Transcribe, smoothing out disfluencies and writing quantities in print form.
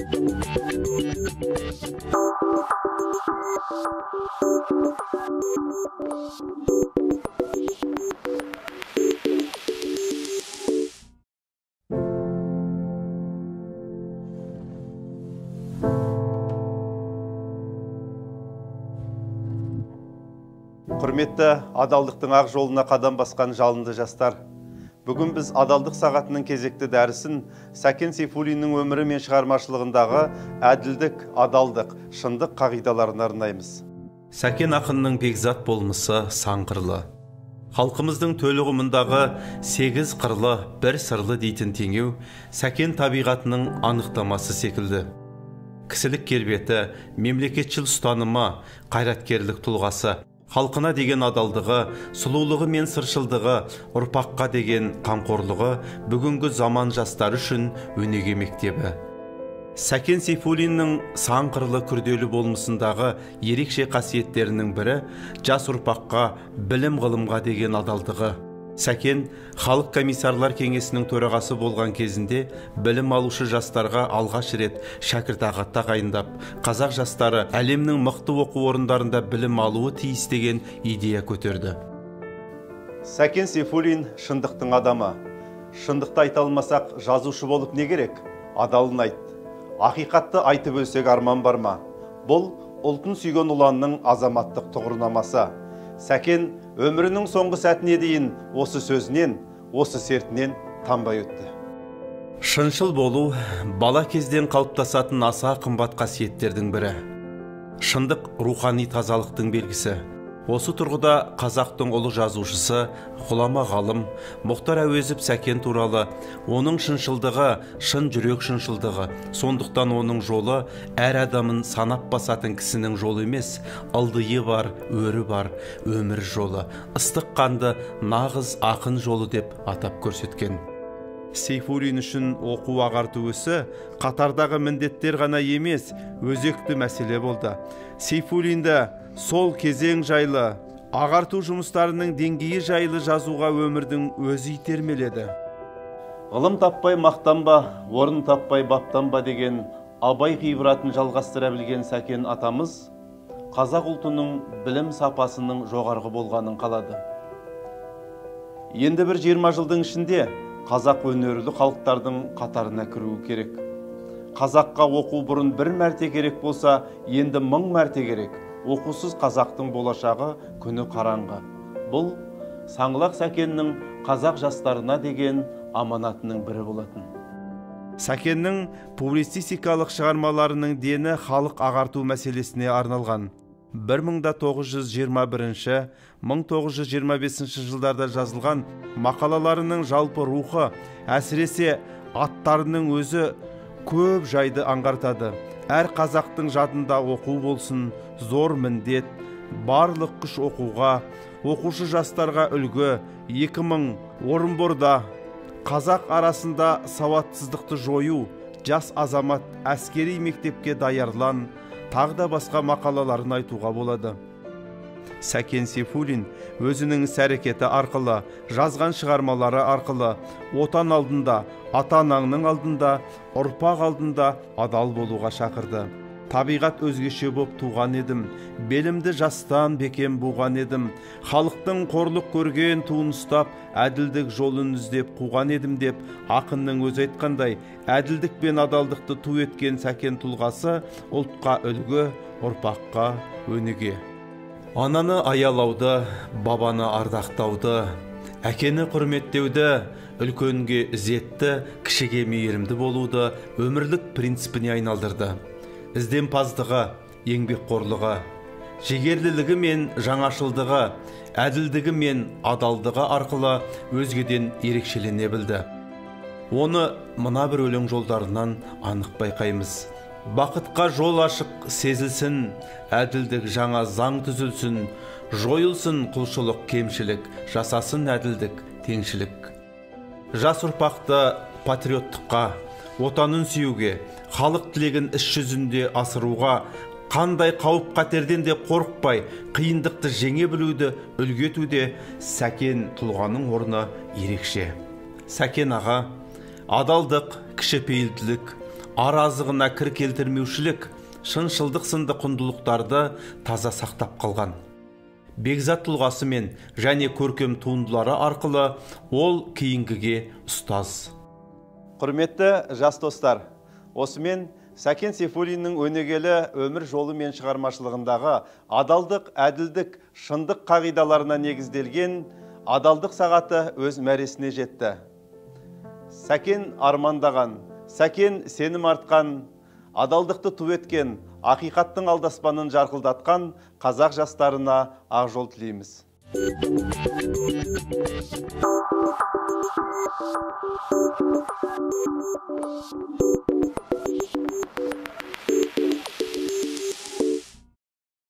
Құрметті адалдықтың ақ жолына қадам басқан жалынды жастар. Бүгін біз адалдық сағатының кезекті дәрісін Сәкен Сейфуллиннің өмірі мен шығармашылығындағы әділдік, адалдық, шындық қағидаларын арнаймыз. Сәкен ақынның бекзат болмысы сан қырлы. Халқымыздың төліғымындағы 8 қырлы, бір сырлы дейтін теңеу Сәкен табиғатының анықтамасы секілді. Кісілік келбеті, мемлекетшіл ұстанымы, қайраткерлік тұлғасы, халқына деген адалдығы, сұлулығы мен сыршылдығы, ұрпаққа деген қамқорлығы бүгінгі заман жастары үшін өнеге мектебі. Сәкен Сейфуллиннің сан қырлы күрделі болмысындағы ерекше қасиеттерінің бірі жас ұрпаққа, білім ғылымға деген адалдығы. Сәкен халық комиссарлар кеңесінің төрағасы болған кезінде білім алушы жастарға алғаш рет шәкіртақы тағайындап, қазақ жастары әлемнің мықты оқу орындарында білім алуы тиіс деген идея көтерді. Сәкен Сейфуллин шындықтың адамы. Шындықты айта алмасақ, жазушы болып не керек? Адалын айт. Ақиқатты айтып өлсек арман бар ма? Бұл ұлтын сүйген ұланның азаматтық тұғырнамасы. Сәкен өмірінің соңғы сәтіне дейін осы сөзінен, осы сертінен танбай өтті. Шыншыл болу бала кезден қалыптасатын аса қымбат қасиеттердің бірі. Шындық рухани тазалықтың белгісі. Осы тұрғыда қазақтың ұлы жазушысы, ғұлама ғалым Мұхтар Әуезов Сәкен туралы, оның шыншылдығы, шын жүрек шыншылдығы, сондықтан оның жолы әр адамын санап басатын кісінің жолы емес, ылдиы бар, өрі бар, өмір жолы, ыстық қанды нағыз ақын жолы деп атап көрсеткен. Сейфуллин үшін оқу ағарту ісі қатардағы міндеттер ғана емес, өзекті мәселе болды. Сейфуллинді сол кезең жайлы, ағарту жұмыстарының деңгейі жайлы жазуға өмірдің өзі итермеледі. Ғылым таппай мақтанба, орын таппай баптанба деген абай ғибратын жалғастыра білген Сәкен атамыз қазақ ұлтының білім сапасының жоғарғы болғанын қалады. Енді бір 20 жылдың ішінде қазақ өнерлі халықтардың қатарына кіруі керек. Қазаққа оқу бұрын бір мәрте керек болса, енді 1000 мәрте керек. Оқусыз қазақтың болашағы күні қараңғы. Бұл Саңғылақ Сәкеннің қазақ жастарына деген аманатының бірі болатын. Сәкеннің публицистикалық шығармаларының дені халық ағарту мәселесіне арналған. 1921-1925 жылдарда жазылған мақалаларының жалпы рухы, әсіресе аттарының өзі көп жайды аңғартады. Әр қазақтың жадында оқу болсын, зор міндет, барлық күш оқуға, оқушы жастарға үлгі. 2000 Орынборда қазақ арасында сауатсыздықты жою, жас азамат әскери мектепке даярлан, тағда басқа мақалаларын айтуға болады. Сәкен Сейфуллин өзінің іс-әрекеті арқылы, жазған шығармалары арқылы отан алдында, ата-анаңның алдында, ұрпақ алдында адал болуға шақырды. Табиғат өзгеше боп туған едім, белімді жастан бекем буған едім, халықтың қорлық көрген туын ұстап, әділдік жолын іздеп қуған едім деп, ақынның өзі айтқандай, әділдік пен адалдықты ту еткен Сәкен тұлғасы ұлтқа үлгі, ұрпаққа өнеге. Ананы аялауды, бабаны ардақтауды, әкені құрметтеуді, үлкенге ізетті, кішіге мейірімді болуды өмірлік принципіне айналдырды. Ізденпаздығы, еңбекқорлығы, жігерлілігі мен жаңашылдығы, әділдігі мен адалдығы арқылы өзгеден ерекшелене білді. Оны мына бір өлең жолдарынан анық байқаймыз. Бақытқа жол ашық сезілсін, әділдік жаңа заң түзілсін, жойылсын құлшылық кемшілік, жасасын әділдік теңшілік. Жас ұрпақты патриоттыққа, отанын сүюге, халық тілегін іс жүзінде асыруға, қандай қауіп қатерден де қорықпай, қиындықты жеңе білуді үлгі етуде Сәкен тұлғаның орны ерекше. Сәкен аға адалдық, кішіпейілділік, ар азығына кір келтірмеушілік, шыншылдық сынды құндылықтарды таза сақтап қалған. Бекзат тұлғасы мен және көркем туындылары арқылы ол кейінгіге ұстаз. Құрметті жас достар, осымен Сәкен Сейфуллиннің өнегелі өмір жолы мен шығармашылығындағы адалдық, әділдік, шындық қағидаларына негізделген адалдық сағаты өз мәресіне жетті. Сәкен армандаған, Сәкен сенім артқан, адалдықты ту еткен, ақиқаттың алдаспанын жарқылдатқан қазақ жастарына ақ жол тілейміз.